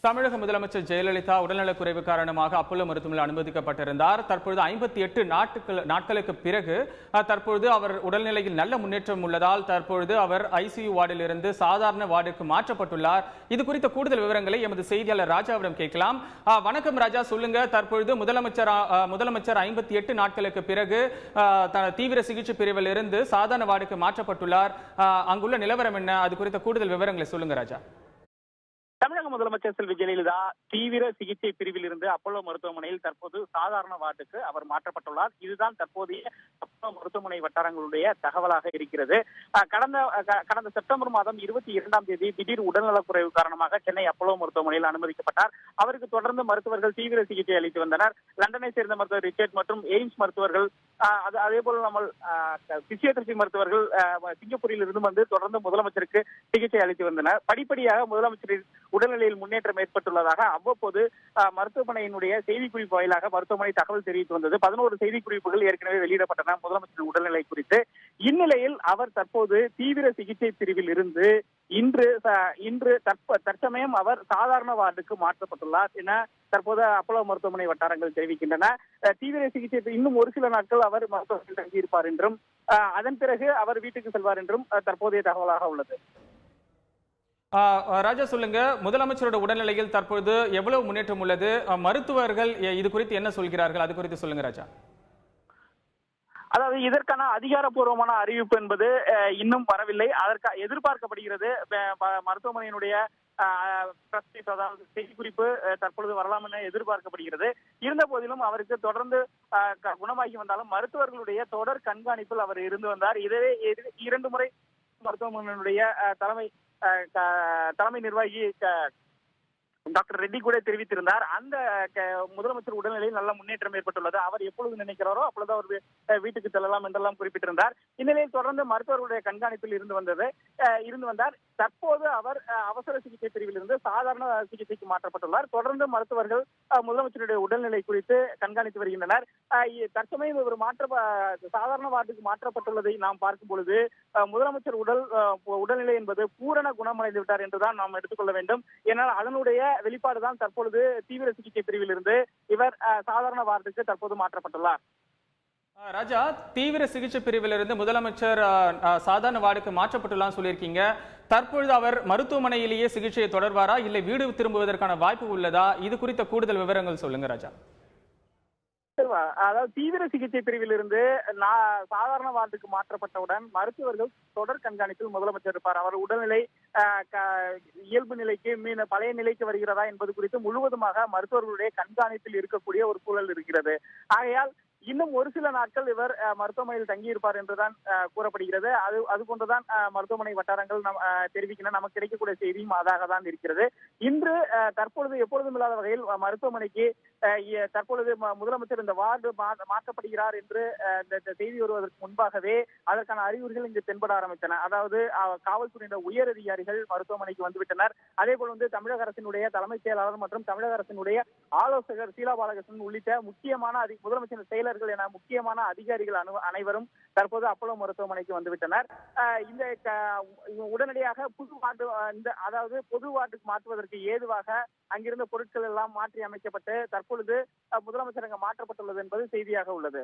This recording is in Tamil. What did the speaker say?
தமிழக முதலமைச்சர் ஜெயலலிதா உடல்நலக்குறைவு காரணமாக அப்போலோ மருத்துவமனையில் அனுமதிக்கப்பட்டிருந்தார். தற்பொழுது 58 நாட்களுக்கு பிறகு தற்பொழுது அவர் உடல்நிலையில் நல்ல முன்னேற்றம் உள்ளதால் தற்பொழுது அவர் ஐசியு வார்டில் இருந்து சாதாரண வார்டுக்கு மாற்றப்பட்டுள்ளார். இது குறித்த கூடுதல் விவரங்களை எமது செய்தியாளர் ராஜாவிடம் கேட்கலாம். வணக்கம் ராஜா, சொல்லுங்க. தற்பொழுது முதலமைச்சர் 58 நாட்களுக்கு பிறகு தீவிர சிகிச்சை பிரிவில் இருந்து சாதாரண வார்டுக்கு மாற்றப்பட்டுள்ளார். அங்குள்ள நிலவரம் என்ன? அது குறித்த கூடுதல் விவரங்களை சொல்லுங்க ராஜா. தமிழக முதலமைச்சர் செல்வி ஜெயலலிதா தீவிர சிகிச்சை பிரிவில் இருந்து அப்போலோ மருத்துவமனையில் தற்போது சாதாரண வார்டுக்கு அவர் மாற்றப்பட்டுள்ளார். இதுதான் தற்போதைய அப்போலோ மருத்துவமனை வட்டாரங்களுடைய தகவலாக இருக்கிறது. கடந்த செப்டம்பர் மாதம் 22ஆம் தேதி திடீர் உடல்நலக்குறைவு காரணமாக சென்னை அப்போலோ மருத்துவமனையில் அனுமதிக்கப்பட்டார். அவருக்கு தொடர்ந்து மருத்துவர்கள் தீவிர சிகிச்சை அளித்து வந்தனர். லண்டனை சேர்ந்த மருத்துவர் ரிச்சர்ட் மற்றும் எய்ம்ஸ் மருத்துவர்கள், அதே போல நம்ம பிசியோதெரபி மருத்துவர்கள் சிங்கப்பூரில் இருந்து வந்து தொடர்ந்து முதலமைச்சருக்கு சிகிச்சை அளித்து வந்தனர். படிப்படியாக முதலமைச்சரின் உடல்நிலையில் முன்னேற்றம் ஏற்பட்டுள்ளதாக அவ்வப்போது மருத்துவமனையினுடைய செய்திக்குறிப்பு வாயிலாக மருத்துவமனை தகவல் தெரிவித்து வந்தது. 11 செய்திக்குறிப்புகள் ஏற்கனவே வெளியிடப்பட்டன முதலமைச்சரின் உடல்நிலை குறித்து. இந்நிலையில் அவர் தற்போது தீவிர சிகிச்சை பிரிவில் இருந்து இன்று தற்சமயம் அவர் சாதாரண வார்டுக்கு மாற்றப்பட்டுள்ளார் என தற்போது அப்போலோ மருத்துவமனை வட்டாரங்கள் தெரிவிக்கின்றன. தீவிர சிகிச்சை இன்னும் ஒரு சில நாட்கள் அவர் மருத்துவமனையில் தங்கியிருப்பார் என்றும் அதன் பிறகு அவர் வீட்டுக்கு செல்வார் என்றும் தற்போதைய தகவலாக உள்ளது. ராஜா, சொல்லுங்க. முதலமைச்சரோட உடல்நிலையில் தற்பொழுது எவ்வளவு முன்னேற்றம் உள்ளது? மருத்துவர்கள் இது குறித்து என்ன சொல்கிறார்கள்? அது குறித்து சொல்லுங்க ராஜா. அதாவது இதற்கான அதிகாரப்பூர்வமான அறிவிப்பு என்பது இன்னும் வரவில்லை. அதற்கு எதிர்பார்க்கப்படுகிறது. மருத்துவமனையினுடைய அதாவது செய்திக்குறிப்பு தற்பொழுது வரலாம் என எதிர்பார்க்கப்படுகிறது. இருந்த போதிலும் அவருக்கு தொடர்ந்து குணமாகி வந்தாலும் மருத்துவர்களுடைய தொடர் கண்காணிப்பில் அவர் இருந்து வந்தார். இதே 2 முறை மருத்துவமனையினுடைய தலைமை நிர்வாகி டாக்டர் ரெட்டி கூட தெரிவித்திருந்தார். அந்த முதலமைச்சர் உடல்நிலையில் நல்ல முன்னேற்றம் ஏற்பட்டுள்ளது. அவர் எப்பொழுது நினைக்கிறாரோ அப்பொழுது அவர் வீட்டுக்கு செல்லலாம் என்றெல்லாம் குறிப்பிட்டிருந்தார். இந்நிலையில் தொடர்ந்து மருத்துவர்களுடைய கண்காணிப்பில் இருந்து வந்தார். தற்போது அவர் அவசர சிகிச்சை பிரிவில் இருந்து சாதாரண சிகிச்சைக்கு மாற்றப்பட்டுள்ளார். தொடர்ந்து மருத்துவர்கள் முதலமைச்சருடைய உடல்நிலை குறித்து கண்காணித்து வருகின்றனர். தற்சமயம் இவர் சாதாரண வார்டுக்கு மாற்றப்பட்டுள்ளதை நாம் பார்க்கும் பொழுது முதலமைச்சர் உடல்நிலை என்பது பூரண குணமடைந்து விட்டார் என்றுதான் நாம் எடுத்துக்கொள்ள வேண்டும். ஏனால் அதனுடைய வெளிப்பாடுதான் தற்பொழுது தீவிர சிகிச்சை பிரிவில் இருந்து இவர் சாதாரண வார்டுக்கு தற்போது மாற்றப்பட்டுள்ளார். ராஜா, தீவிர சிகிச்சை பிரிவில் இருந்து முதலமைச்சர் சாதாரண வார்டுக்கு மாற்றப்பட்டுள்ளான்னு சொல்லியிருக்கீங்க. தற்பொழுது அவர் மருத்துவமனையிலேயே சிகிச்சையை தொடர்வாரா, இல்லை வீடு திரும்புவதற்கான வாய்ப்பு உள்ளதா? இது குறித்த கூடுதல் விவரங்கள் சொல்லுங்க ராஜா. அதாவது தீவிர சிகிச்சை பிரிவில் இருந்து சாதாரண வார்டுக்கு மாற்றப்பட்டவுடன் மருத்துவர்கள் தொடர் கண்காணிப்பில் முதலமைச்சர் இருப்பார். அவர் உடல்நிலை இயல்பு நிலைக்கு பழைய நிலைக்கு வருகிறதா என்பது குறித்து முழுவதுமாக மருத்துவர்களுடைய கண்காணிப்பில் இருக்கக்கூடிய ஒரு சூழல் இருக்கிறது. ஆகையால் இன்னும் ஒரு சில நாட்கள் இவர் மருத்துவமனையில் தங்கியிருப்பார் என்றுதான் கூறப்படுகிறது. அது போன்றுதான் மருத்துவமனை வட்டாரங்கள் தெரிவிக்கின்றன. நமக்கு கிடைக்கக்கூடிய செய்தியும் அதாக தான் இருக்கிறது. இன்று தற்பொழுது எப்பொழுதும் இல்லாத வகையில் மருத்துவமனைக்கு தற்பொழுது முதலமைச்சர் இந்த வார்டு மாற்றப்படுகிறார் என்று இந்த செய்தி வருவதற்கு முன்பாகவே அதற்கான அறிகுறிகள் இங்கு தென்பட ஆரம்பித்தன. அதாவது காவல்துறையினர் உயர் அதிகாரிகள் மருத்துவமனைக்கு வந்துவிட்டனர். அதே போல தமிழக அரசினுடைய தலைமைச் செயலாளர் மற்றும் தமிழக அரசினுடைய ஆலோசகர் ஷீலா பாலகிருஷ்ணன் உள்ளிட்ட முக்கியமான முதலமைச்சர் செயலர்கள் என முக்கியமான அதிகாரிகள் அனைவரும் தற்போது அப்போலோ மருத்துவமனைக்கு வந்துவிட்டனர். இந்த உடனடியாக அதாவது பொது வார்டுக்கு மாற்றுவதற்கு ஏதுவாக அங்கிருந்த பொருட்கள் எல்லாம் மாற்றி அமைக்கப்பட்டு தற்பொழுது முதலமைச்சர் அங்கு மாற்றப்பட்டுள்ளது என்பது செய்தியாக உள்ளது.